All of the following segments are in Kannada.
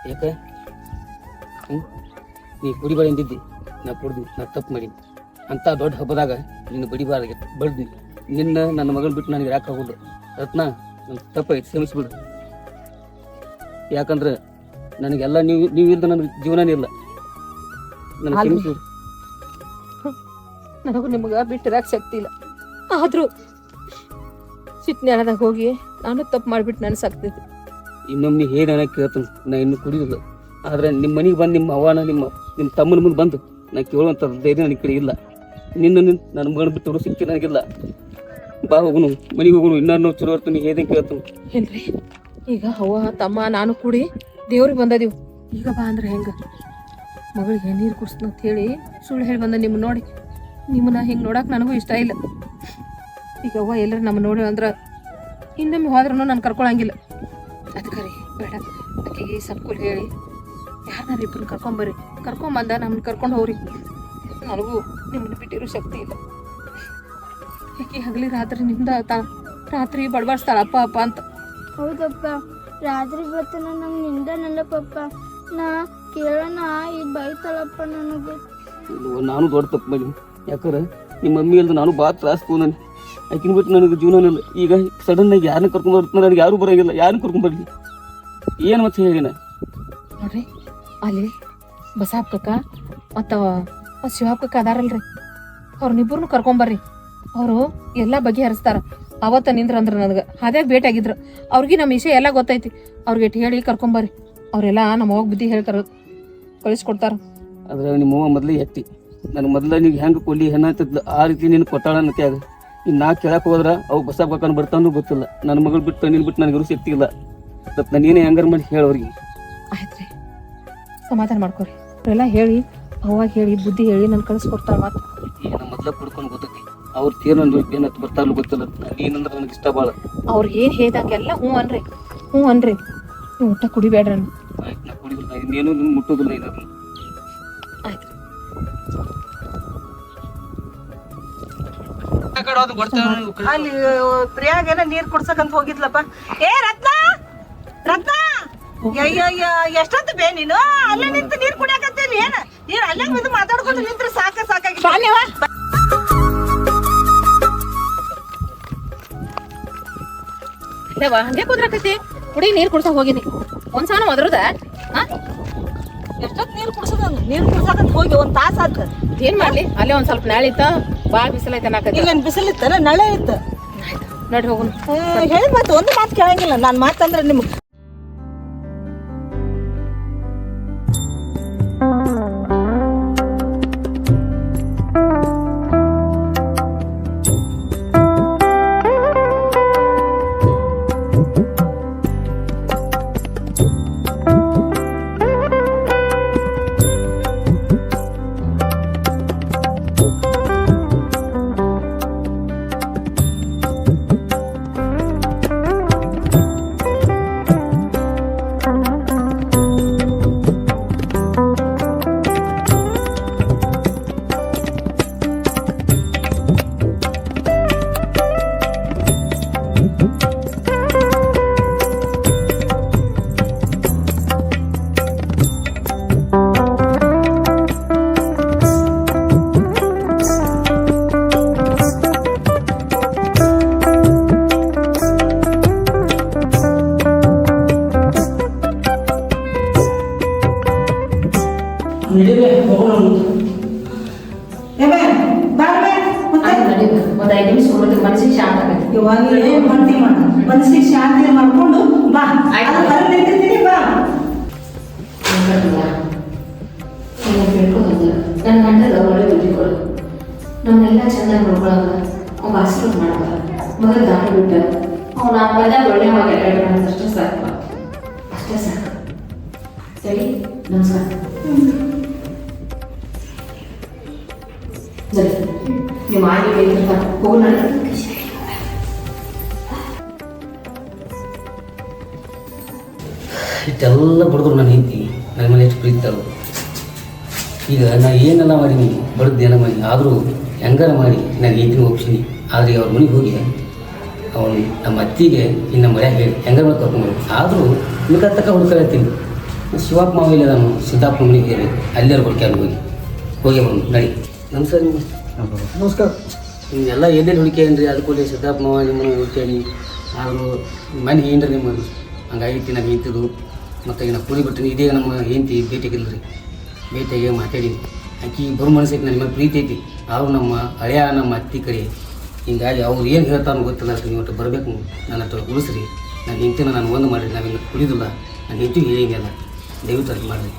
ಯಾಕೆ ನೀ ಕುಡಿಬೇಡ ಎಂದಿದ್ದಿ, ನಾ ಕುಡ್ದು ನಾ ತಪ್ಪು ಮಾಡೀನಿ. ಅಂಥ ದೊಡ್ಡ ಹಬ್ಬದಾಗ ನಿನ್ನ ಬಡಿಬಾರ್ದಾಗಿತ್ತು, ಬಡ್ದು ನಿನ್ನ ನನ್ನ ಮಗನ ಬಿಟ್ಟು ನನಗೆ ಯಾಕೆ ಆಗೋದು ರತ್ನ, ನನ್ನ ತಪ್ಪಾಯ್ತು, ಕ್ಷಮಿಸ್ಬಿಡು. ಯಾಕಂದ್ರೆ ನನಗೆಲ್ಲ ನೀವಿಲ್ದ ನನ್ನ ಜೀವನನೇ ಇಲ್ಲ, ನನಗೆ ಕ್ಷಮಿಸ್ಬಿಡು. ನನಗೂ ನಿಮ್ಗೆ ಬಿಟ್ಟಿರಕ್ಕೆ ಶಕ್ತಿ ಇಲ್ಲ, ಆದರೂ ಸಿಟ್ನ್ಯಾಳದಾಗ ಹೋಗಿ ನಾನು ತಪ್ಪು ಮಾಡಿಬಿಟ್ಟು ನನಸಾಗ್ತೈತಿ. ಇನ್ನೊಮ್ಮೆ ಏನು ಅನ್ನೋ ಕೇಳ್ತೀನಿ, ನಾ ಇನ್ನೂ ಕುಡಿಯೋದಿಲ್ಲ. ಆದರೆ ನಿಮ್ಮ ಮನೆಗೆ ಬಂದು ನಿಮ್ಮ ಅವ್ವನ ನಿಮ್ಮ ತಮ್ಮನ ಮುಂದೆ ಬಂದು ನಾ ಕೇಳುವಂಥ ಧೈರ್ಯ ನನಗೆ ಕಡೆ ಇಲ್ಲ. ನನ್ನ ಮಗನ ಬಿಟ್ಟು ಸಿಕ್ಕಿ ನನಗಿಲ್ಲ. ಬಾ ಹೋಗುನು, ಮನೆಗೆ ಹೋಗುನು, ಇನ್ನೂ ಚಲೋ ಇರ್ತೀನಿ, ಹೇದಂಗೆ ಕೇಳ್ತೀನಿ. ಏನ್ರಿ ಈಗ ಅವ್ವ ತಮ್ಮ ನಾನು ಕೂಡಿ ದೇವ್ರಿಗೆ ಬಂದದೀವು, ಈಗ ಬಾ ಅಂದ್ರೆ ಹೆಂಗೆ? ಮಗಳಿಗೆ ನೀರು ಕುಡ್ಸ್ನ ಅಂತ ಹೇಳಿ ಸುಳ್ಳು ಹೇಳಿ ಬಂದ ನಿಮ್ಮ ನೋಡಿ, ನಿಮ್ಮನ್ನ ಹಿಂಗೆ ನೋಡಕ್ಕೆ ನನಗೂ ಇಷ್ಟ ಇಲ್ಲ. ಈಗ ಅವ್ವ ಎಲ್ಲರೂ ನಮ್ಮ ನೋಡಿ ಅಂದ್ರೆ ಇನ್ನೊಮ್ಮೆ ಹೋದ್ರೂ ನಾನು ಕರ್ಕೊಳಂಗಿಲ್ಲ. ಅದಕ್ಕೆ ರೀ ಬೇಡ, ಆಕೆಗೆ ಸಬ್ಕುಲ್ ಹೇಳಿ ಯಾರನ್ನಾರು ಇಬ್ಬರನ್ನ ಕರ್ಕೊಂಬರ್ರಿ, ಕರ್ಕೊಂಬಂದ ನಮ್ಮನ್ನ ಕರ್ಕೊಂಡು ಹೋಗ್ರಿ. ನನಗೂ ನಿಮ್ಮನ್ನ ಬಿಟ್ಟಿರೋ ಶಕ್ತಿ ಇಲ್ಲ. ಯಾಕೆ ಹಗಲಿ ರಾತ್ರಿ ನಿಮ್ದ ರಾತ್ರಿ ಬಡಬಾಡ್ಸ್ತಾಳ ಅಪ್ಪ ಅಪ್ಪ ಅಂತ. ಹೌದಪ್ಪ, ರಾತ್ರಿ ಬರ್ತಾನ ನಂಗೆ ನಿಂದನಲ್ಲ ಪಪ್ಪ, ನಾ ಕೇಳೋಣ ಇದು ಬೈತಾಳಪ್ಪ ನನಗೆ. ನಾನು ದೊಡ್ಡ ತಪ್ಪು ಮಾಡಿ, ಯಾಕಂದ್ರೆ ನಿಮ್ಮ ಮಮ್ಮಿ ಅಲ್ದ ನಾನು ಭಾಳ ತ್ರಾಸ ತೊಗೊಂಡು ಆಕಿನ ಬಿಟ್ಟು ನನಗೆ ಜೀವನನಿಲ್ಲ. ಈಗ ಸಡನ್ನಾಗಿ ಯಾರನ್ನ ಕರ್ಕೊಂಡ್ಬರ್ತಾನೆ, ನನಗೆ ಯಾರೂ ಬರೋಂಗಿಲ್ಲ, ಯಾರನ್ನ ಕರ್ಕೊಂಡ್ಬರ್ಲಿ ಏನು ಮತ್ತೆ ಹೇಳಿನ ನೋಡ್ರಿ. ಅಲ್ಲಿ ಬಸಾಪ್ ಕಕ್ಕ ಮತ್ತು ಶಿವಾಪ್ ಕಕ್ಕ ಅದಾರಲ್ರಿ, ಅವ್ರನ್ನಿಬ್ಬರನ್ನು ಕರ್ಕೊಂಬರ್ರಿ. ಅವರು ಎಲ್ಲ ಬಗೆಹರಿಸ್ತಾರ. ಅವತ್ತ ನಿಂದ್ರಂದ್ರೆ ನನಗೆ ಅದೇ ಭೇಟಿ ಆಗಿದ್ರು, ಅವ್ರಿಗೆ ನಮ್ಮ ವಿಷಯ ಎಲ್ಲ ಗೊತ್ತೈತಿ. ಅವ್ರಿಗೆ ಹೇಳಿ ಕರ್ಕೊಂಬರ್ರಿ. ಅವರೆಲ್ಲ ನಮ್ಮ ಹೋಗಿ ಬುದ್ಧಿ ಹೇಳ್ತಾರ, ಕಳಿಸ್ಕೊಡ್ತಾರ. ಅದ್ರ ನಿಮ್ಮವ್ವ ಮೊದಲೇ ಎತ್ತಿ ನನಗೆ ಮೊದಲ ನೀವು ಹೆಂಗೆ ಕೊಲ್ಲಿ ಹೆಣ್ಣತ್ತಿದ್ಲು ಆ ರೀತಿ ನೀನು ಕೊಟ್ಟಾಳ ಅನ್ನತ್ಯಾಗ. ಇನ್ನು ನಾ ಕೇಳಕ್ಕೆ ಹೋದ್ರೆ ಅವು ಬಸಾಪ್ ಕಕ್ಕನ ಬರ್ತಾನೂ ಗೊತ್ತಿಲ್ಲ. ನನ್ನ ಮಗಳು ಬಿಟ್ಟು ನೀನು ಬಿಟ್ಟು ನನಗೆ ಶಕ್ತಿ ಇಲ್ಲ. ಮತ್ತು ನಾನೇನೇ ಹೆಂಗಾರ ಮಾಡಿ ಹೇಳೋರಿಗೆ. ಆಯ್ತು ರೀ, ಸಮಾಧಾನ ಮಾಡ್ಕೊರಿ. ಅವರೆಲ್ಲ ಹೇಳಿ ಅವಾಗ ಹೇಳಿ ಬುದ್ಧಿ ಹೇಳಿ ನಾನು ಕಳಿಸ್ಕೊಡ್ತಾರ. ಮಾತು ಏನು ಮೊದಲ ಕುಡ್ಕೊಂಡು ಗೊತ್ತೈತಿ, ಅವ್ರ ತೀರ್ ನಂದು ಏನತ್ತು ಬರ್ತಾರಲ್ಲ ಗೊತ್ತಿಲ್ಲ. ಏನಂದ್ರೆ ನನಗೆ ಇಷ್ಟ ಭಾಳ. ಅವ್ರಿಗೆ ಏನು ಹೇಳ್ದಂಗೆಲ್ಲ ಹ್ಞೂ ಅನ್ರಿ, ಹ್ಞೂ ಅನ್ರಿ. ನೀವು ಊಟ ಕುಡಿಬೇಡ್ರಿ. ಆಯ್ತು, ನಾ ಕುಡಿದಿಲ್ಲ, ಇನ್ನೇನು ನಿಮ್ಗೆ ಮುಟ್ಟೋದಿಲ್ಲ. ಇದನ್ನು ಆಯ್ತು ಅಲ್ಲಿ ಪ್ರಿಯಾಗೇನ ನೀರ್ ಕುಡ್ಸಕಂತ ಹೋಗಿದ್ಲಪ್ಪ. ಏ ರತ್ನ, ರತ್ನ, ಅಯ್ಯಯ್ಯ ಎಷ್ಟೊತ್ತು ಬೇ ನೀನು ಅಲ್ಲೇ ನಿಂತು ನೀರ್ ಕುಡಿಯಾಕಂತೀನಿ. ಏನ ನೀನ್ ಅಲ್ಲೇ ಬಿದ್ದು ಮಾತಾಡ್ಕೊಂಡು ನಿಂತ್ರೆ ಸಾಕಾಗಿ ಹಂಗೆ ಕುದ್ರಾಕತಿ. ಹುಡುಗಿ ನೀರ್ ಕುಡ್ಸಕ್ ಹೋಗಿನಿ, ಒಂದ್ಸಾನ ಒದ್ರದ ಎಷ್ಟೊತ್ತು ನೀರ್ ಕುಡ್ಸದ? ನೀರ್ ಕುಡ್ಸಕಂತ ಹೋಗಿ ಒಂದ್ ತಾಸ ಆತ. ಏನ್ ಮಾಡ್ಲಿ, ಅಲ್ಲೇ ಒಂದ್ ಸ್ವಲ್ಪ ನಾಳೆ ಇತ್ತ, ಬಾಳ್ ಬಿಸಿಲೈತೆ ಅನ್ನಕತ್ತಿ. ಇಲ್ಲೇನ್ ಬಿಸಿಲಿತ್ತಲ್ಲ, ನಳೆ ಇತ್ತು. ನಡ್ರಿ ಹೋಗುನ್. ಹೇಳಿದ್ ಮತ್ತೆ ಒಂದು ಮಾತು ಕೇಳಂಗಿಲ್ಲ. ನಾನ್ ಮಾತಂದ್ರೆ ನಿಮ್ಗೆ ಮನಸ್ಸಿಗೆ ಶಾಂತಿ ಮಾಡ್ಕೊಂಡು ಬಾ. ನಿಂತಿರ್ತೀನಿ ಬಾ. ನನ್ನ ಗಂಟದ ಒಳ್ಳೆ ಬುದ್ಧಿ ಕೊಡು, ನಮ್ಮೆಲ್ಲ ಚೆನ್ನಾಗಿ ನೋಡ್ಕೊಳಕ ಅವ ಆಶೀರ್ವಾದ ಮಾಡಬಾರ. ಮಗ ದಾಟಿ ಬಿಟ್ಟ ಅವ್ನು ಆ ಮನೆಯಾಗ ಒಳ್ಳೆ ಮಗ ಅಷ್ಟೇ ಸಾಕು, ಅಷ್ಟೇ ಸಾಕು. ಸರಿ, ನಮಸ್ಕಾರ. ಸರಿ, ನೀವು ಆಗಿ ಬೇಕಿರ್ತ ಹೋಗಿ ನೋಡಿ. ಇಷ್ಟೆಲ್ಲ ಬಡಿದ್ರು ನಾನು ಹೆಂಡ್ತಿ ನನ್ನ ಮನೆ ಎಷ್ಟು ಪ್ರೀತಿತಾಳು. ಈಗ ನಾ ಏನೆಲ್ಲ ಮಾಡೀನಿ, ಬಡ್ದು ಏನೋ ಮಾಡಿ, ಆದರೂ ಹೆಂಗಾರ ಮಾಡಿ ನಾನು ಹೆಂಡ್ತಿನ ಒಪ್ಸೀನಿ. ಆದರೆ ಅವ್ರ ಮನೆಗೆ ಹೋಗಿ ಅವನು ನಮ್ಮ ಅತ್ತಿಗೆ ಇನ್ನು ಮರ್ಯಾಗ ಹೇಳಿ ಹೆಂಗಾರ ಮಾಡಿ ಕರ್ಕೊಂಡ್ಬರ್ಬೇಕು. ಆದರೂ ನಿಮಗೆ ತಕ್ಕ ಹುಡ್ಕೊಳ್ತೀನಿ. ಶಿವಪ್ಪ ಮಾವ ಇಲ್ಲ ನಾನು ಸಿದ್ದಪ್ಪ ಮನೆಗೆ ಹೋಗಿ ಅಲ್ಲೇ ಹುಡುಕ್ಯಾನ ಹೋಗಿ ಬಂದು ನಡಿ ನಮಸ್ಕಾರ ನಿಮ್ಮ ನಮಸ್ಕಾರ. ಎಲ್ಲ ಎಲ್ಲೆಲ್ಲಿ ಹುಡುಕ್ಯಾನ್ರಿ ಅದಕ್ಕೆ ಸಿದ್ದಪ್ಪ ಮಾವ ನಿಮ್ಮನ್ನು ಹುಡುಕ್ಯಾನಿ ಆದರೂ ಮನೆ ಏನ್ರಿ ನಿಮ್ಮ ಹಂಗಾಗಿತ್ತು ನಾನು ಹೆಂತಿದ್ದು ಮತ್ತು ಈಗ ನಾ ಕೂಲಿ ಬಿಟ್ಟಿನಿ ಇದೇ ನಮ್ಮ ಹೆಂತಿ ಭೇಟಿಗಿಲ್ಲ ರೀ ಭೇಟಿಯಾಗಿ ಮಾತಾಡೀನಿ ಆಕಿ ಬರೋ ಮನಸ್ಸಿಗೆ ನನ್ನ ಮೇಲೆ ಪ್ರೀತಿ ಐತಿ ಅವ್ರು ನಮ್ಮ ಹಳೆಯ ನಮ್ಮ ಅತ್ತಿ ಕಡೆ ಹಿಂಗಾಗಿ ಅವ್ರು ಏನು ಹೇಳ್ತಾರೋ ಗೊತ್ತಿಲ್ಲ ಅದಕ್ಕೆ ನೀವು ಒಟ್ಟು ಬರಬೇಕು ನನ್ನ ಹತ್ರ ಉಳಿಸ್ರಿ ನಾನು ಹೆಂತಿನ ನಾನು ಒಂದು ಮಾಡಿರಿ ನಾವಿನ್ನು ಕುಡಿದಿಲ್ಲ ನಾನು ಹೆಂತಿಗೆ ಹೇಳಿಲ್ಲ ದಯವಿಟ್ಟು ಅದು ಮಾಡಿರಿ.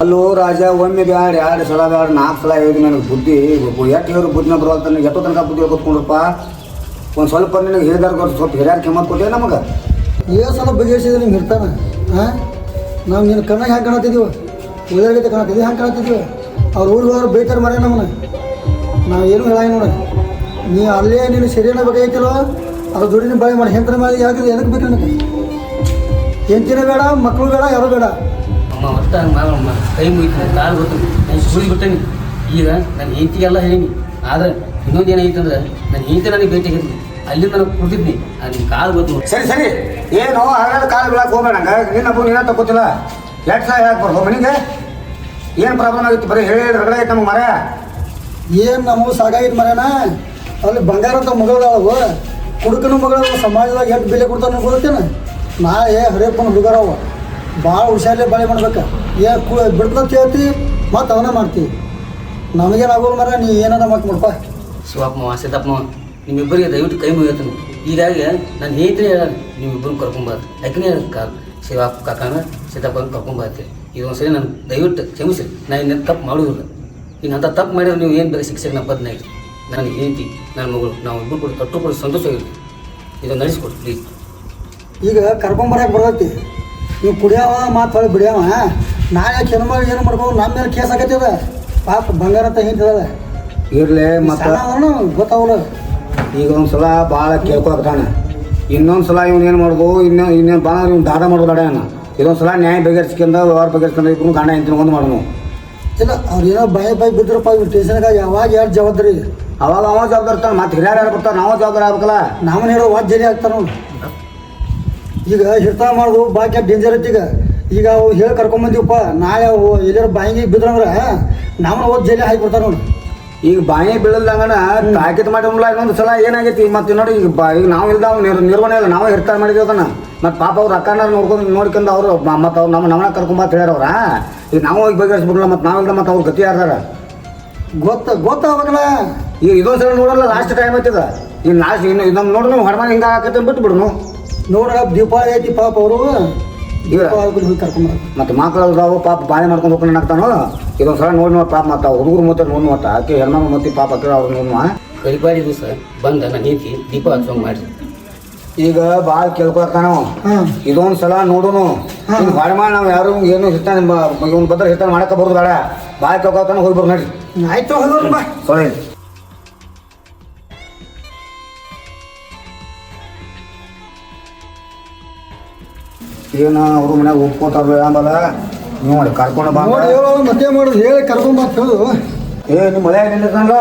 ಅಲ್ಲೋ ರಾಜ, ಒಮ್ಮೆ ಬ್ಯಾಡ 2 ಸಲ ಬ್ಯಾಡ 4 ಸಲ ಹೇಳಿದ್ವಿ ನನಗೆ ಬುದ್ಧಿ ಎಷ್ಟು ಹೇಳಿ ಬುದ್ಧಿನ ಬರೋಲ್ತ ನನಗೆ ಎಷ್ಟೋ ತನಕ ಬುದ್ಧಿ ಕೊತ್ಕೊಂಡ್ರಪ್ಪ. ಒಂದು ಸ್ವಲ್ಪ ನಿನಗೆ ಹೇಳಿದಾರ ಸ್ವಲ್ಪ ಹಿರಿಯರು ಕೆಮ್ಮತ್ ಕೊಟ್ಟೆ ನಮಗೆ. ಏಳು ಸಲ ಬಗೆಹರಿಸಿದ್ರೆ ನಿಮ್ಗೆ ಇರ್ತಾನೆ. ಹಾಂ, ನಾವು ನಿನ್ನ ಕಣ್ಣಾಗ ಹ್ಯಾಂಗೆ ಕಾಣತ್ತಿದ್ದೀವಿ, ಉದಾಹರಣೆ ಕಾಣತ್ತಿದ್ದೀವಿ, ಹ್ಯಾಂಗೆ ಕಾಣತ್ತಿದ್ದೀವಿ. ಅವ್ರು ಊರಿಗೆ ಹೋದ್ರೆ ಬೈತಾರೆ ಮರ ನಮ್ಮನ್ನ. ನಾವು ಏನು ಹೇಳಾಗ ನೋಡ, ನೀ ಅಲ್ಲೇ ನೀನು ಸರಿಯಾನ ಬಗ್ಗೆ ಐತಿರೋ ಅದ್ರ ದುಡಿನ ಬಾಯಿ ಮಾಡಿ ಹೆಂತರ ಮೇಲೆ ಯಾಕಿದೆ ಎದಕ್ಕೆ ಬೇಕು ನನಗೆ? ಹೆಂಚಿನ ಬೇಡ, ಮಕ್ಕಳು ಬೇಡ, ಯಾರು ಬೇಡ. ಅಮ್ಮ ಒಟ್ಟ ಮಾಡಮ್ಮ ಕೈ ಮುಗಿತು ಕಾಲು ಗೊತ್ತು ನಾನು ಸುಳಿ ಬಿಟ್ಟೇನಿ. ಈಗ ನನ್ನ ಹೆಂಡತಿಗೆಲ್ಲ ಹೇಳೀನಿ. ಆದ್ರೆ ಇನ್ನೊಂದು ಏನೈತಂದ್ರೆ ನನ್ನ ಹೆಂಡತಿ ನನಗೆ ಭೇಟಿಯಾಗಿದ್ನಿ ಅಲ್ಲಿಂದ ನನಗೆ ಕೊಡ್ತಿದ್ನಿ ನಿನ್ನ ಕಾಲು ಗೊತ್ತು. ಸರಿ ಸರಿ, ಏನು ಹಾಗಾದ್ರೆ ಕಾಲು ಬೀಳಕ್ಕೆ ಹೋಗ್ಬೇಡಂಗ. ನಿನ್ನಪ್ಪ ನೀನ ತಗೋತಿಲ್ಲ. 2 ಸಲ ಯಾಕೆ ಬರ್ಬೋದು ಮನೆಗೆ? ಏನು ಪ್ರಾಬ್ಲಮ್ ಆಗಿತ್ತು? ಬರೀ ಹೇಳಿ ರಗಡೆ ಐತೆ ನಮಗೆ ಮರ. ಏನು ನಮಗೂ ಸಾಕಾಗಿತ್ತು ಮರೇನ. ಅಲ್ಲಿ ಬಂಗಾರ ಅಂತ ಮಗಳದಾವು, ಕುಡುಕನ ಮಗಳು ಸಮಾಜದಾಗ ಎಷ್ಟು ಬೆಲೆ ಕೊಡ್ತಾನೆ ಗೊತ್ತೇನೆ. ನಾ ಹರಿಯಪ್ಪನ ಹುಡುಗರವ ಭಾಳ ಹುಷಾರಲ್ಲೇ ಬಾಳೆ ಮಾಡ್ಬೇಕು. ಬಿಡ್ತಂತ ಹೇಳ್ತಿ ಮತ್ತು ಅವನೇ ಮಾಡ್ತೀವಿ. ನಮಗೇನಾಗೋಲ್ಲ ಮರ, ನೀ ಏನಾರ ಮಾತು ಮಾಡ್ಪ. ಶಿವಪ್ಪ ಮಾವ ಸಿದ್ದಪ್ಪ ಮಾವ ನಿಮ್ಮಿಬ್ಬರಿಗೆ ದಯವಿಟ್ಟು ಕೈ ಮುಗಿಯತ್ತನು. ಹೀಗಾಗಿ ನಾನು ಹೇಳ್ತೀನಿ ಹೇಳ ನಿಮ್ಮಿಬ್ಬರು ಕರ್ಕೊಂಬಾರ್ದು ಯಾಕನೇ ಕಾಲು ಶಿವಪ್ಪ ಕಾಕಾನ ಸಿದ್ದಪ್ಪನ ಕರ್ಕೊಂಬಾರ್ತೀವಿ. ಇದೊಂದು ಸರಿ ನಾನು ದಯವಿಟ್ಟು ಕ್ಷಮಿಸ್ರಿ. ನಾನು ಇನ್ನೇನು ತಪ್ಪು ಮಾಡೋದಿಲ್ಲ. ಈಗ ಅಂತ ತಪ್ಪು ಮಾಡಿದ್ರೆ ನೀವು ಏನು ಬೇರೆ ಶಿಕ್ಷೆಗೆ ನಾನು ಬದಲಾಗಿ ನಾನು ಹೇಳ್ತಿ ನನ್ನ ಮಗಳು ನಾವು ಇಬ್ಬರು ಕೂಡ ಕಟ್ಟುಕೊಡು ಸಂತೋಷವಾಗಿರ್ತೀವಿ. ಇದನ್ನು ನಡೆಸ್ಕೊಡು ಪ್ಲೀಸ್. ಈಗ ಕರ್ಕೊಂಬರಕ್ಕೆ ಬರ್ತೈತಿ. ನೀವು ಕುಡಿಯವ ಮಾತು ಹೊಳೆ ಬಿಡ್ಯಾವ. ನಾಳೆ ಕೆನಮ ಏನು ಮಾಡ್ಬೋದು, ನಮ್ಮ ಮೇಲೆ ಕೇಸ್ ಆಗತ್ತದ. ಪಾಪ ಬಂಗಾರ ಅಂತ ಹಿಂತದ ಇರಲಿ ಮತ್ತು ಗೊತ್ತಾವಲ್ಲ. ಈಗ ಒಂದು ಸಲ ಭಾಳ ಕೇಳ್ಕೊಳಕ್ತಾನೆ. ಇನ್ನೊಂದು ಸಲ ಇವ್ನು ಏನು ಮಾಡೋದು, ಇನ್ನೇನು ಭಾಳ ಇವ್ನು ದಾದ ಮಾಡೋದು ಅಡ್ಯಾನ. ಇದೊಂದು ಸಲ ನ್ಯಾಯ ಬಗೆಹರಿಸ್ಕೊಂಡು ವ್ಯವಹಾರ ಬಗೆಹರಿಸ್ಕೊಂಡು ಇಬ್ಬರು ಗಂಡ ಹೆಂಡತಿ ಒಂದು ಮಾಡೋನು. ಇಲ್ಲ ಅವ್ರು ಏನೋ ಬಾಯಿ ಬಿದ್ರಪ್ಪ ಇವ್ರು ಸ್ಟೇಷನ್ಗೆ ಯಾವಾಗ ಯಾರು ಜವಾಬ್ದಾರಿ? ಅವಾಗ ಅವ ಜವಾಬ್ದಾರಿ ಇರ್ತಾನೆ, ಮತ್ತು ಹಿರಿಯರು ಯಾರು ಬರ್ತಾರೆ, ನಾವು ಜವಾಬ್ದಾರಿ ಆಗ್ಬೇಕಲ್ಲ. ನಾವನ್ನ ಹೇಳೋ ವಾದ್ ಜಲಿ ಆಗ್ತಾರ ನೋಡಿ. ಈಗ ಹಿಡ್ತಾ ಮಾಡೋದು ಬಾಕಿ ಡೇಂಜರ್ ಐತಿ. ಈಗ ಅವು ಹೇಳಿ ಕರ್ಕೊಂಬಂದಿವಪ್ಪ, ನಾಳೆ ಅವು ಎಲ್ಲಾರು ಬಾಯಿಗೆ ಬಿದ್ರಂದ್ರೆ ನಾವನ್ನ ಓದ್ ಜಲಿ ಹಾಕಿ ಕೊಡ್ತಾರೆ ನೋಡಿ. ಈಗ ಬಾಯಿ ಬೀಳಲ್ದಂಗಣ ತಾಕೀತು ಮಾಡಿರಲ್ಲ. ಇನ್ನೊಂದು ಸಲ ಏನಾಗೈತಿ ಮತ್ತೆ ನೋಡಿ, ಈಗ ನಾವು ಇಲ್ದಾವ ನಿರ್ವಹಣೆ ಇಲ್ಲ, ನಾವೇ ಹಿಡ್ತಾ ಮಾಡಿದ್ದೀವಿ ಅದನ್ನು. ಮತ್ತು ಪಾಪ ಅವ್ರು ಅಕ್ಕನ ನೋಡ್ಕೊಂಡು ಅವರು ಮತ್ತು ಅವ್ರು ನಮ್ಮನ್ನ ಕರ್ಕೊಂಬಂತ ಹೇಳ್ಯಾರವ್ರ. ಈಗ ನಾವು ಹೋಗಿ ಬಗೆಹರಿಸ್ಬಿಡಲ್ಲ, ಮತ್ತು ನಾವಿಲ್ದ ಮತ್ತು ಅವ್ರ ಗತಿ ಯಾರ್ದಾರ ಗೊತ್ತಾಗಲ್ಲ. ಈಗ ಇದೊಂದು ಸಲ ನೋಡಲ್ಲ, ಲಾಸ್ಟ್ ಟೈಮ್ ಐತಿದ. ಇನ್ನು ಲಾಸ್ಟ್ ಇನ್ನು ನಮ್ಮ ನೋಡಿದ್ರೆ ಹೊರಮಾನ ಹಿಂಗೆ ಆಗತ್ತೆ ಬಿಟ್ಟು ಬಿಡ್ನು. ನೋಡ್ರ ದೀಪಾವಳಿ ಐತಿ ಪಾಪ ಅವರು ಕರ್ಕೊಂಬರ. ಮತ್ತು ಮಕ್ಕಳು ಪಾಪ ಬಾಳೆ ಮಾಡ್ಕೊಂಡು ಹೋಗ್ಕೊಂಡು ಆಗ್ತಾನೋ. ಇದೊಂದು ಸಲ ನೋಡಿ ಪಾಪ ಮತ್ತು ಹುಡುಗರು ಮತ್ತೆ ನೋಡಿ ಮತ್ತ ಆಕೆ ಹೆಣ್ಮಕ್ಳು ಮತ್ತೆ ಪಾಪ ಹಾಕಿರ ಅವ್ರು ನೋಡುವ. ಕರಿಪಾಡಿ ದಿವಸ ಬಂದ ನನ್ನ ಹೆಂಡತಿ ದೀಪ ಹಚ್ಚೋಂಗೆ ಮಾಡಿರಿ. ಈಗ ಭಾಳ ಕೇಳ್ಕೊಳ್ತಾನ. ಇದೊಂದು ಸಲ ನೋಡೋನು. ಈಗ ಬಾಳೆ ಮಾಡಿ ನಾವು ಯಾರು ಏನು ಹಿರ್ತಾನೆ ಇವ್ನ ಬದ್ರ ಹಿರ್ತಾನೆ ಮಾಡಕ್ಕೆ ಬರೋದು ಬೇಡ. ಭಾಳ ಕೇಳ್ಕೊಳ್ತಾನೆ ಹೋಗಿ ಬರ್ ನೋಡ್ರಿ. ಆಯ್ತು ಹೋಗೋರು ಬಾ. ಸರಿ ಏನು ಅವ್ರ ಮನ್ಯಾಗ ಒಪ್ಕೋತಾರ ಆಮೇಲೆ ನೀವು ಮಾಡಿ ಕರ್ಕೊಂಡು ಬಾ. ನೋಡಿ ಹೇಳೋದು ಮತ್ತೆ ಮಾಡೋದು ಹೇಳಿ ಕರ್ಕೊಂಡ್ ಬಾ ಹೇಳು. ನಿಮ್ಮ ಮಳೆ ನಿಲ್ಲಿಸಲ್ಲ.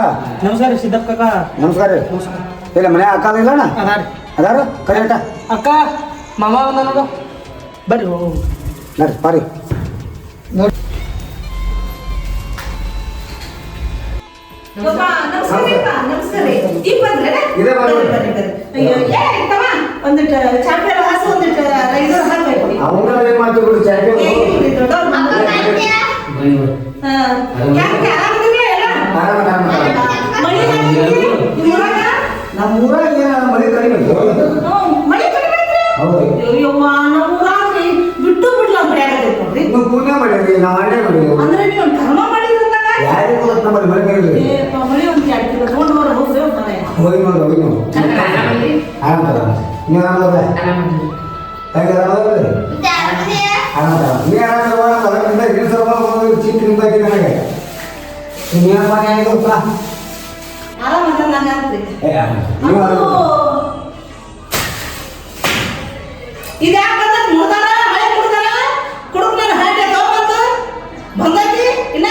ನಮಸ್ಕಾರ ಸಿದ್ದಪ್ಪ ಕಾಕ. ನಮಸ್ಕಾರ ರೀ. ಇಲ್ಲ ಮನೆ ಅಕ್ಕ ಇಲ್ಲಣ್ಣ ಅದಾರ ಕರೆಕ್ಟ ಅಕ್ಕ ಮಾಮ ಬಂದ ಬರ್ರಿ ನಡ್ರಿ ಪಾರಿ. ಒಂದಿಟ್ಟು ಚಾಪೆ ಹಾಸು ಒಂದಿಟ್ಟು ಇದು ಹಾಕ್ಬೇಕು. ಅವ್ರ ಏನ್ ಮಾಡ್ತೀವಿ ಬಿಡಿ ಚಾಂಪಿಯನ್. ನಮ್ಮ ಊರಾಗ ಏನ ಮಳೆ ಕಡಿಮೆ ಬಿಟ್ಟು ಬಿಡ್ಲ ನೋಡ್ರಿ. ನೀವು ಪುಣ್ಯ ಮಾಡಿರಿ, ನಾವು ಅಡ್ಡೆ ಮಾಡಿರಿ. ಅಂದ್ರೆ ನೀವು ಧರ್ಮ ಮಾಡಿದ್ರಂದಾಗ ಯಾರಿಗೂ ಗೊತ್ತ ನಮ್ಮಲ್ಲಿ ಮಳೆ ಕಡಿಮೆ ಮಳಿ ಒಂದು 2 ಕಿಲೋ ತಗೊಂಡು ಬರೋ ಹೋಗ್ರಿ ಮನೆ ಹೋಗಿ ನೋಡಿ ಆರಾಮದ ನೀವು ಆರಾಮದ ಹೇಗೆ ಆರಾಮದ ಆರಾಮದ ನೀ ಆರಾಮದ ಅದರಿಂದ ಇರಿಸಲು ಚಿಕ್ಕ ನಿಂದಾಗಿ ನನಗೆ ನೀನು ಮನೆ ಆಗಿದಪ್ಪ ಆರಾಮದ ನಾನು ಆಗ್ತದೆ. ನೀವು ಆರಾಮ ಇದ್ಯಾಕೆ ಬಂದದ್ದು ಮುಡ್ದಾರ ಹಳೆ ಮುಡ್ದಾರ ಕುಡುಕ್ ನಾನು ಹಾಟೆ ತಗೊಂಬಂದು ಬಂದೈತಿ ಇನ್ನ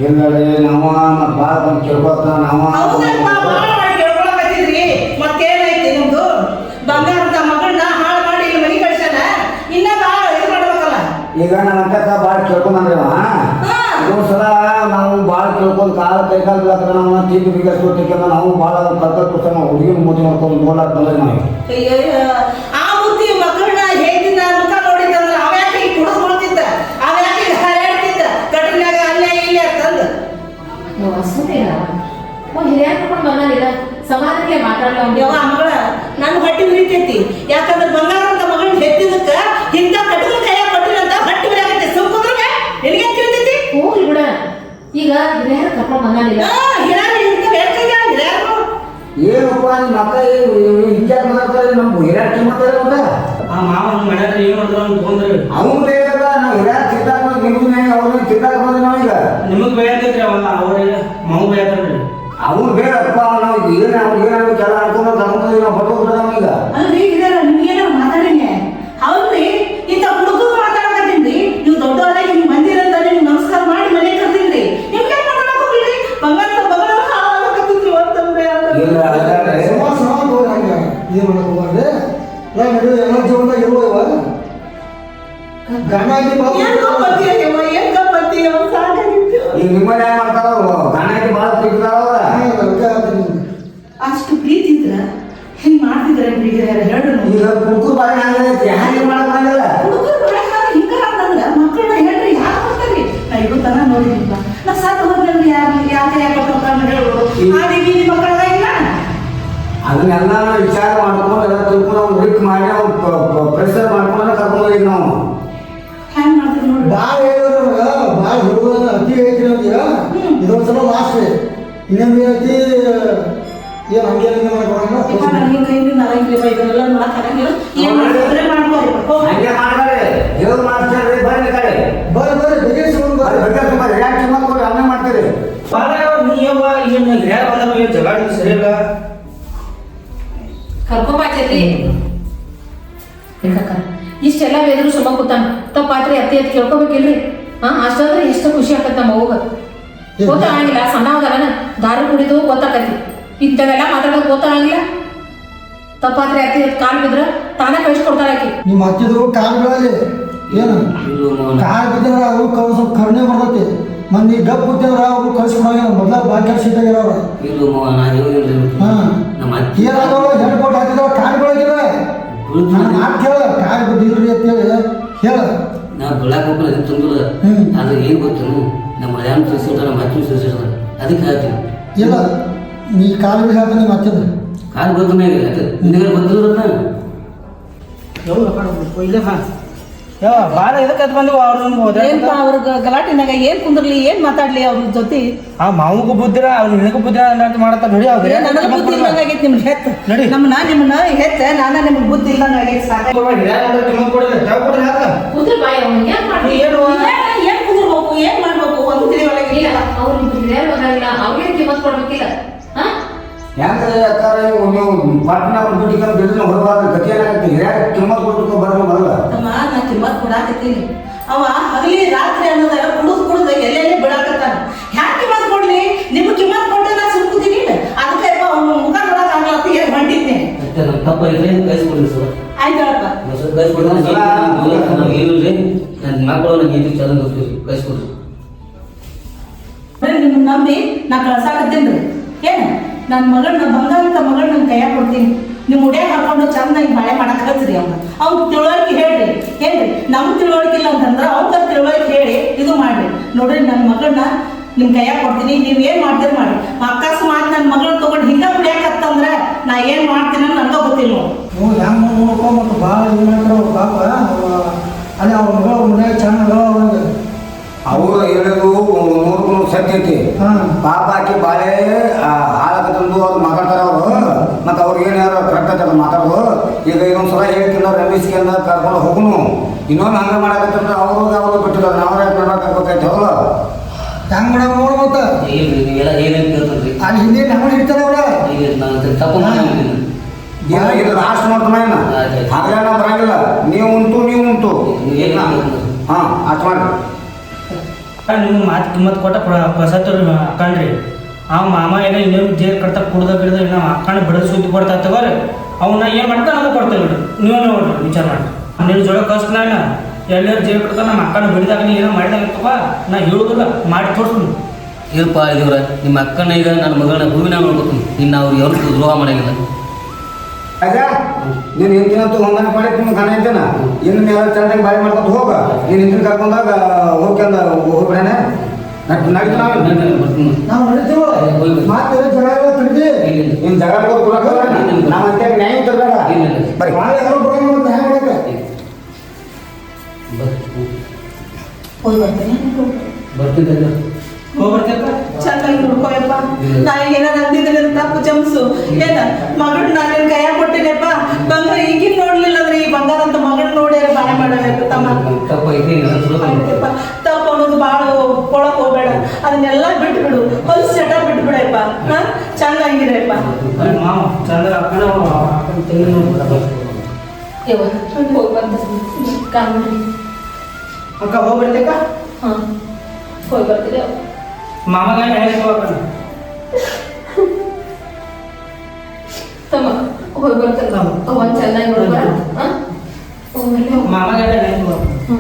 ಎಲ್ಲರೇ ನಾವು ಮತ್ತು ಭಾಳ ಬಂದು ಕೇಳ್ಕೊತ ನಾವು ಕೇಳ್ಕೊಳಕತ್ತಿದ್ರಿ. ಮತ್ತೇನೈತಿ ನಿಮ್ದು ಬಂಗಾರದ ಮಗಳನ್ನ ಹಾಳು ಮಾಡಿ ಇಲ್ಲಿ ಮನೆ ಕಳ್ಸ್ಯಾನ. ಇನ್ನ ಭಾಳ ಇದು ಮಾಡ್ಬೇಕಲ್ಲ. ಈಗ ನನ್ನ ಅಕ್ಕ ಭಾಳ ಕೇಳ್ಕೊಂಡ್ರಿ ಇನ್ನೊಂದ್ಸಲ ನಾವು ಭಾಳ ಕೇಳ್ಕೊಂಡು ಕಾಲ ಕೈ ಕಾಲು ಬೀಳಾಕ ನಾವು ತೀರ್ಪು ಬಿಗಿಸ್ಕೊಟ್ಟಿದ್ದ ನಾವು ಭಾಳ ಕರ್ತವ್ಯ ನಾವು ಹುಡುಗಿನ ಮೋದಿ ಮಾಡ್ಕೊಂಡು ನೋಡ್ಲಾಕ ಬಂದ್ರೆ ನಾವು ಆ ಬುದ್ಧಿ ಮಕ್ಕಳನ್ನ ಹೇಗಿನ ಮುಖ ನೋಡಿದಂದ್ರೆ ಅವ ಯಾಕೆ ಈಗ ಕುಡಿದು ಬಿಡ್ತಿದ್ದ ಅವ ಯಾಕೆ ಈಗ ಹಾರಾಡ್ತಿದ್ದ ಕಟ್ಟಿನಾಗ ಅಲ್ಲೇ ಇಲ್ಲೇ ಅಂತಂದು ಹಿರಿಯರ್ ಕರ್ಕೊಂಡು ಬಂದಿಲ್ಲ ಸಮಾಧಾನಕ್ಕೆ ಮಾತಾಡಲ್ಲ ಯವ್ವ ಮಗಳ ನನ್ನ ಹೊಟ್ಟೆ ಉರಿತೈತಿ ಯಾಕಂದ್ರೆ ಬಂಗಾರ ಅಂತ ಮಗಳನ್ನ ಹೆತ್ತಿದಕ್ಕ ಇಂಥ ಕಟ್ಟದ ಕೈಯಾಗ ಕೊಟ್ಟಿರಂತ ಹೊಟ್ಟೆ ಉರಿಯಾಗತ್ತೆ ಸುಮ್ಕುಂದ್ರೆ ನಿನಗೆ ತಿಳಿತೈತಿ ಹೋಗ್ಲಿ ಬಿಡ ಈಗ ಹಿರಿಯರ್ ಕರ್ಕೊಂಡು ಬಂದಿಲ್ಲ ಹಿರಿಯರು ಇರ್ತಾವೆ ಹಿರಿಯರು ಏನಪ್ಪ ನಿಮ್ಮ ಅಕ್ಕ ಹಿಂಗೆ ಮಾತಾಡ್ತಾರೆ ನಮ್ಗೆ ಹಿರಿಯರ್ ಮಾತಾಡ್ತಾರೆ ಮತ್ತೆ ಆ ಮಾವನ ಮನ್ಯಾಗ ಏನು ಮಾಡಿದ್ರು ಅಂತ ತೊಂದ್ರೆ ಅವ್ನು ಬೇಕಲ್ಲ ನಾವು ಹಿರಿಯರ್ ತಿಂದಾಗ ನಿಮ್ಗೆ ಅವ್ರನ್ನ ತಿಂದಾಗ ಬಂದ್ರೆ ನಾವೀಗ ನಿಮಗೆ ಬೇಯತೈತ್ರಿ ಅವಾಗ ಅವ್ರಿಗೆ ಮಗು ಬೇಯತ್ತಲ್ರಿ ಅವ್ನು ಬೇಡಪ್ಪ ನಾವು ಏನು ಅವ್ರು ಏನಾಗಬೇಕು ಎಲ್ಲ ಅನ್ಕೊಂಡು ತಗೊಂಡ್ರೆ ನಾವು ಹೊಟ್ಟೋಗ್ಬಿಡ ನಮೀಗ ಅಲ್ರಿ ಹಿರಿಯರ ನಿಮ್ಗೇನೋ ಮಾತಾಡಿನಿ ಹೌದ್ರಿ ಇಂಥ ಹುಡುಗರು ಮಾತಾಡಕತ್ತೀನಿ ನೀವು ದೊಡ್ಡವರ ಹಿಂಗ್ ಮಂದಿರಂತ ನಿಮ್ಗೆ ನಮಸ್ಕಾರ ಮಾಡಿ ಮನೆ ಕರ್ದಿನ್ರಿ ನಿಮ್ಗೆ ಮಾತಾಡಕ್ ಹೋಗ್ಲಿ ಬಂಗಾರ ಬಗಳ ಹಾಳಾಗಕತ್ತಿದ್ರಿ ಅಂತಂದ್ರೆ ಇಲ್ಲ ಏನು ಮಾಡಕ್ ಹೋಗ್ಬಾರ್ದೆ ಎಲ್ಲ ಜೀವನದಾಗ ಇರುವ ಇವಾಗ ಗಂಡ ಏನ್ ಗಪ್ಪತ್ತಿ ಸಾಕಾಗಿತ್ತು ಈಗ ನಿಮ್ಮಲ್ಲಿ ಏನ್ ಮಾಡ್ತಾರ ಗಾಣಕ್ಕೆ ಭಾಳ ತಿಂತಾರ ಅಷ್ಟು ಪ್ರೀತಿ ಇದ್ರ ಹೆಂಗ್ ಮಾಡ್ತಿದ್ರ ಹೇಳು ಈಗ ಕುಡ್ಕು ಬಾಯಿ ಹಂಗೈತಿ ಹ್ಯಾಂಗೆ ಮಾಡಕ್ ಬಂದಿಲ್ಲ ಹುಡುಗರು ಹಿಂಗ ಅಂತಂದ್ರ ಮಕ್ಕಳನ್ನ ಹೇಳ್ರಿ ಯಾಕೆ ಮಾಡ್ತಾರ್ರಿ ನಾ ಇವತ್ತನ ನೋಡಿದ್ನಿಲ್ಲ ನಾ ಸತ್ ಹೋದ್ರಲ್ಲಿ ಯಾಕೆ ಹೇಳೋದು ಹಾಗೆ ಮಕ್ಕಳ ಇಲ್ಲ ಅದನ್ನೆಲ್ಲ ವಿಚಾರ ಮಾಡ್ಕೊಂಡು ಎಲ್ಲ ತಿಳ್ಕೊಂಡು ಅವ್ನು ರಿಕ್ ಮಾಡಿ ಅವ್ನು ಪ್ರೆಷರ್ ಮಾಡ್ಕೊಂಡು ಕರ್ಕೊಂಡು ಹೋಗಿದ್ ನಾವು ಹ್ಯಾಂಗ್ ಮಾಡ್ತೀವಿ ನೋಡಿ ಭಾಳ ಹೇಳಿದ್ರ ಭಾಳ ಹುಡುಗ ಅತಿ ಹೇಳ್ತೀವಿ ಅಂತೀರ ಇದೊಂದ್ಸಲ ಲಾಸ್ಟ್ ಇನ್ನೊಂದು ಏನೈತಿ ಏನು ಹಂಗೆ ನನ್ನ ಕೈಯಿಂದ ನರಂಗಿಲ್ಲ ಇದನ್ನೆಲ್ಲ ಮಾಡಕ್ಕಾಗಂಗಿಲ್ಲ ಏನ್ ಮಾಡಿದ್ರೆ ಮಾಡ್ಕೋರಿ ಹಂಗೆ ಮಾಡ್ತಾರೆ ಹೇಳು ಮಾಡ್ತಾರೆ ಬರ್ರಿ ಕಡೆ ಬರ್ರಿ ಬಿಗಿಸ್ಕೊಂಡು ಬರ್ರಿ ಬೇಕಾದ್ರೆ ತುಂಬ ರಿಯಾಕ್ಟ್ ಮಾಡ್ಕೊಂಡು ಹಂಗೆ ಮಾಡ್ತೀರಿ ನೀವ ಏನು ಹಿರಿಯರ್ ಬಂದಾಗ ಜಗಳ ಸರಿ ಇಲ್ಲ ಕರ್ಕೊಂಬಾಚೈತಿ ಇಷ್ಟೆಲ್ಲ ವೇದ್ರು ಸುಮ್ಮ ಕೂತಾನ ತಪ್ಪಾತ್ರಿ ಅತ್ತಿ ಅತ್ ಕೇಳ್ಕೊಬೇಕಿಲ್ರಿ ಅಷ್ಟಾದ್ರೆ ಎಷ್ಟು ಖುಷಿ ಆಕತ್ ನಮ್ಮ ಅವ್ಗ ಗೊತ್ತಾಗಂಗಿಲ್ಲ ಸಣ್ಣ ಹೋದಲ್ಲ ದಾರು ಕುಡಿದು ಗೊತ್ತಾಕತಿ ಇಂಥವೆಲ್ಲ ಮಾತಾಡೋದು ಗೊತ್ತಾಗಂಗಿಲ್ಲ ತಪ್ಪಾತ್ರಿ ಅತ್ತಿ ಕಾಲ್ ಬಿದ್ರ ತಾನೇ ಕಳಿಸ್ಕೊಡ್ತಾರ ಆಕಿ ನಿಮ್ಮ ಹತ್ತಿದ್ರು ಕಾಲುಗಳಲ್ಲಿ ಏನು ಕಾಲು ಬಿದ್ದಿದ್ರ ಅವ್ರು ಸ್ವಲ್ಪ ಕರುಣೆ ಬರ್ತೈತಿ ಮಂದಿ ಡಬ್ ಬಿಟ್ಟಿದ್ರ ಅವ್ರು ಕಳ್ಸ್ಕೊಡಂಗ ಮೊದಲ ಬಾಕಿ ಸೀಟಾಗಿರೋರು ಏನಾದ್ರು ಹೆಣ್ಣು ಕೊಟ್ಟು ಹಾಕಿದ್ರ ಕಾಲುಗಳಾಗಿಲ್ಲ ನಾನು ಮಾತು ಕೇಳ ಕಾಲು ಬಿದ್ದಿದ್ರಿ ಅಂತೇಳಿ ಹೇಳ ನಾ ಬೆಳಕ್ ಹೋಗ್ಬಿಡ ಅದಕ್ಕೆ ತಂದಿಲ್ಲ ಆದ್ರೆ ಏನು ಗೊತ್ತು ನಮ್ಮ ಮಳೆಯಾನ ತಿಳಿಸಿರ್ತಾರೆ ನಮ್ಮ ಹಚ್ಚು ತಿಳಿಸಿರ್ತಾರೆ ಅದಕ್ಕೆ ಹೇಳ್ತೀನಿ ಇಲ್ಲ ನೀ ಕಾಲು ಹೇಳ್ತಾನೆ ನಿಮ್ಮ ಹತ್ತಿರ ಕಾಲು ಗೊತ್ತನೇ ನಿನಗೆ ಗೊತ್ತಿರೋದನ್ನ ಇಲ್ಲ ಯಾವ ಭಾಳ ಇದಕ್ಕೆ ಅದು ಬಂದು ಏನ್ಪಾ ಅವ್ರ ಗಲಾಟಿನಾಗ ಏನ್ ಕುಂದ್ರಲಿ ಏನ್ ಮಾತಾಡ್ಲಿ ಅವ್ರ ಜೊತೆ ಆ ಮಾವಗೂ ಬುದ್ಧಿರ ಅವ್ರು ನಿನಗೂ ಬುದ್ಧಿರ ಅಂತ ಮಾಡತ್ತ ನೋಡಿ ಅವ್ರಿಗೆ ನನಗೆ ಬುದ್ಧಿ ಇಲ್ದಂಗ ಆಗೈತಿ ನಿಮ್ಗೆ ಹೆತ್ತ ನಡಿ. ನಿಮ್ಮನ್ನ ಹೆತ್ತ ನಾನ ನಿಮ್ಗೆ ಬುದ್ಧಿ ಇಲ್ದಂಗ ಆಗೈತಿ ಸಾಕಾಗಿ ಕುದ್ರ ಬಾಯಿ ಅವ್ನಿಗೆ ಏನ್ ಮಾಡ್ತಿ ಏನು? ಏನ್ ಕುಂದ್ರಬೇಕು ಏನ್ ಮಾಡ್ಬೇಕು ಒಂದು ತಿಳಿವಳಿಗೆ ಇಲ್ಲ ಅವ್ರು ಹಿರಿಯರ್ ಬಂದಾಗಿಲ್ಲ ಅವ್ರಿಗೆ ಕಿಮ್ಮತ್ ಕೊಡ್ಬೇಕಿಲ್ಲ ಯಾಕಂದ್ರೆ ಅಕ್ಕಾರ ನೀವು ಪಟ್ನ ಬಿಟ್ಟು ಬಿಟ್ಟು ಹೊರಬಾರ್ದು ಗತಿ ಏನಾಗುತ್ತೆ ಹಿರಿಯಾಗ ಕಿಮ್ಮತ್ ಕೊಟ್ಟು ಬರಲ್ಲ ತಮ್ಮ ನಾ ಕಿಮ್ಮತ್ ಕೊಡಾಕತ್ತೀನಿ ಅವ ಹಗಲಿ ರಾತ್ರಿ ಅನ್ನೋದಾಗ ಕುಡಿದು ಎಲ್ಲೆಲ್ಲಿ ಬಿಡಾಕತ್ತಾನ ಹ್ಯಾಂಗ ಕಿಮ್ಮತ್ ಕೊಡ್ಲಿ ನಿಮ್ಗೆ ಕಿಮ್ಮತ್ ಕೊಟ್ಟು ನಾ ಸುಮ್ಕುತ್ತೀನಿ ಅದಕ್ಕೆ ಅವ್ನ ಮುಖ ನೋಡಕ್ ಆಗ್ಲತ್ತ ಏನ್ ಹೊಂಟಿದ್ನೆ ನಮ್ಮ ತಪ್ಪ ಇದ್ರೆ ಕಳಿಸ್ಕೊಡ್ರಿ ಸರ್ ಆಯ್ತಳಪ್ಪ ಕಳಿಸ್ಕೊಡ್ರಿ ನಾವು ಏನಿಲ್ರಿ ನನ್ನ ಮಕ್ಕಳು ನಂಗೆ ಇದು ಚಂದ ಗೊತ್ತಿರಿ ಕಳಿಸ್ಕೊಡ್ರಿ ನಿಮ್ಮನ್ನ ನಂಬಿ ನಾ ಕಳ್ಸಾಕತ್ತೀನ್ರಿ ಏನ ನನ್ನ ಮಗಳನ್ನ ಬಂಗಾರದ ಮಗಳನ್ನ ನನ್ನ ಕೈಯಾಗ ಕೊಡ್ತೀನಿ ನಿಮ್ಮ ಉಡ್ಯಾಗ ಹಾಕೊಂಡು ಚಂದಾಗಿ ಬಾಳೆ ಮಾಡಕ್ ಕಳ್ಸ್ರಿ ಅವ್ನ ತಿಳುವಳಿಕೆ ಹೇಳ್ರಿ ನಮ್ಗೆ ತಿಳುವಳಿಕೆ ಇಲ್ಲ ಅಂತಂದ್ರೆ ಅವ್ನ ತಿಳುವಳಿಕೆ ಹೇಳಿ ಇದು ಮಾಡ್ರಿ ನೋಡ್ರಿ ನನ್ನ ಮಗಳನ್ನ ನಿಮ್ಮ ಕೈಯಾಗ ಕೊಡ್ತೀನಿ ನೀವು ಏನು ಮಾಡ್ತೀರಿ ಮಾಡಿ ಅಕಸ್ಮಾತ್ ನನ್ನ ಮಗಳನ್ನ ತೊಗೊಂಡು ಹಿಂಗ ಕುಡಿಯಾಕತ್ತಂದ್ರೆ ನಾ ಏನು ಮಾಡ್ತೀನಿ ಅಂತ ನನಗೆ ಗೊತ್ತಿಲ್ಲ ನೀವು ಹೆಂಗೆ ನೋಡ್ಕೊ ಮತ್ತು ಭಾಳ ಇದು ಮಾಡ್ತಾರ ಪಾಪ ಅಲ್ಲಿ ಅವ್ರ ಮಗಳು ಮನ್ಯಾಗ ಚೆನ್ನಾಗ ಅವಂಗೆ ಅವರು ಹೇಳೋದು ನೂರು ಸತ್ಯ ಐತಿ ಪಾಪ ಹಾಕಿ ಬಾಳೆ ಹಾಳಕತ್ತಂದು ಅವ್ರು ಮಾತಾಡ್ತಾರ ಅವರು ಮತ್ತು ಅವ್ರಿಗೆ ಏನು ಯಾರು ಕರೆಕ್ಟ್ ಐತೆ ಅದು ಮಾತಾಡೋದು ಈಗ ಇನ್ನೊಂದ್ಸಲ ಹೇಳ್ತಿಲ್ಲ ರಮೇಶ್ಗೆಂದ ಕರ್ಕೊಂಡು ಹೋಗುನು ಇನ್ನೊಂದು ಹಂಗೆ ಮಾಡಕತ್ತಂದ್ರೆ ಅವ್ರು ಬಿಟ್ಟಿದ್ದಾರೆ ನಾವು ಯಾಕೆ ಮಾಡ್ಬೇಕಾಗ್ಬೇಕಾಯ್ತು ಅವರು ಹೆಂಗೆ ಮಾಡೋ ನೋಡು ಮತ್ತೆ ಇಲ್ರಿ ನೀವೆಲ್ಲ ಏನೇನು ಕೇಳ್ತೀರಿ ಅಲ್ಲಿ ಹಿಂದೆ ನಮ್ಮ ಹಿಡ್ತಾರ ಅವ್ರ ಈಗ ನಾನು ತಪ್ಪು ಮಾಡಿದ್ದೀನಿ ಇದು ಲಾಸ್ಟ್ ನೋಡ್ತಾನ ಏನ ಹಾಗೆ ನಾವು ಬರಂಗಿಲ್ಲ ನೀವು ಉಂಟು ಏನು ಹಾಂ ಅಷ್ಟು ಮಾಡಿ ನಿಮ್ಗೆ ಮಾತು ಕಿಮ್ಮತ್ ಕೊಟ್ಟ ಪ್ರಸತ್ತು ಹಾಕೊಂಡ್ರಿ ಆ ಮಾಮ ಏನೋ ಇನ್ನೊಂದು ಜೇರ್ ಕಟ್ಟ ಕುಡ್ದ ಗಿಡ್ದ ನಾವು ಹಾಕೊಂಡು ಬಿಡೋದು ಸುದ್ದಿ ಕೊಡ್ತಾ ತಗೋರಿ ಅವನ್ನ ಏನು ಮಾಡ್ತಾ ನಾವು ಕೊಡ್ತೇವೆ ಬಿಡ್ರಿ ನೀವೇ ನೋಡ್ರಿ ವಿಚಾರ ಮಾಡಿ ನೀವು ಜೋಳ ಕಳ್ಸ್ತಾನ ಎಲ್ಲರೂ ಜೇಲ್ ಕಟ್ತಾರ ನಮ್ಮ ಅಕ್ಕನ ಬಿಡಿದಾಗ ನೀ ಏನೋ ಮಾಡಿದಾಗತ್ತಪ್ಪ ನಾ ಹೇಳುದಿಲ್ಲ ಮಾಡಿ ತೋರಿಸ್ತೀನಿ. ಏನಪ್ಪ ಇದೇವ್ರ ನಿಮ್ಮ ಅಕ್ಕನ ಈಗ ನನ್ನ ಮಗಳನ್ನ ಹೂವಿನ ನೋಡ್ಬೇಕು ಇನ್ನು ಅವ್ರು ಯಾರು ದ್ರೋಹ ಮಾಡಂಗಿಲ್ಲ. ಆಗ ನೀನು ಹಿಂದಿನಂತೂ ಹೊಂದಾಣಿಕೆ ಮಾಡಿ ನಿಮ್ಮ ಗಣ ಇದ್ದೇನ ಇನ್ನು ಎಲ್ಲ ಚಂದಾಗಿ ಬಾಯಿ ಮಾಡ್ಕೊಂಡು ಹೋಗ ನೀನು ಹಿಂದಿನ ಕರ್ಕೊಂಡಾಗ ಹೋಗ್ಕೊಂಡ ಹೋಗ್ಬಿಡೇನೆ ನಡೀತು ನಾವು ನಡೀತೀವಿ ಮಾತು ಜಗಳ ತಡ್ದಿ ನಿನ್ನ ಜಗಳ ನಾವು ಅಂತ ನ್ಯಾಯ ತರಬೇಡ ಬರೀ ಭಾಳ ಯಾರು ಬರೋಣ ಅಂತ ಹ್ಯಾಂಗ ಮಾಡಕ್ಕೆ ಹೋಗಿ ಬರ್ತೀನಿ ಬರ್ತಿದ್ದ ಹೋಗ್ಬರ್ತೇಪ್ಪ. ಚೆನ್ನಾಗಿ ನೋಡ್ಕೋಯಪ್ಪ. ನಾ ಏನಾರ ಅಂದಿದ್ರೆ ತಪ್ಪು ಜಮ್ಸು ಏನ ಮಗಳು ನಾನು ನಿನ್ ಕೈಯಾಗ ಕೊಟ್ಟಿನಪ್ಪ. ಬಂಗಾರ ಈಗಿನ ನೋಡ್ಲಿಲ್ಲ ಅಂದ್ರೆ ಈ ಬಂಗಾರ ಅಂತ ಮಗಳನ್ನ ನೋಡ್ಯಾರ ಬಾಳೆ ಮಾಡಬೇಕು ತಮ್ಮ. ಆಯ್ತಪ್ಪ, ತಪ್ಪು ಅನ್ನೋದು ಭಾಳ ಕೊಳಕ್ ಹೋಗ್ಬೇಡ, ಅದನ್ನೆಲ್ಲ ಬಿಟ್ಬಿಡು, ಹೊಲ್ಸ್ ಚಟ ಬಿಟ್ಬಿಡಪ್ಪ. ಹಾ ಚೆನ್ನಾಗಿರಪ್ಪ. ಮಾವ ಚಂದ್ರ ಅಕ್ಕನ ತೆಂಗಿನ ಯವ್ವ ಹೋಗಿ ಬರ್ತೀನಿ ಕಾಣ್ಬಿಡ್ರಿ. ಅಕ್ಕ ಹೋಗ್ಬರ್ತೇಕ. ಹಾಂ ಹೋಗಿ ಬರ್ತೀರಿ ಮಾಮಗ ಹೇಳ್ಬೇಕು ತಮ್ಮ ಹೋಗಿ ಬರ್ತಾರೆ. ಅವ್ವ ಚೆನ್ನಾಗಿ ನೋಡ್ಬಾರ. ಹಾಂ ಮಾಮಗ ಹೇಳ್ಬೇಕು. ಹ್ಞೂ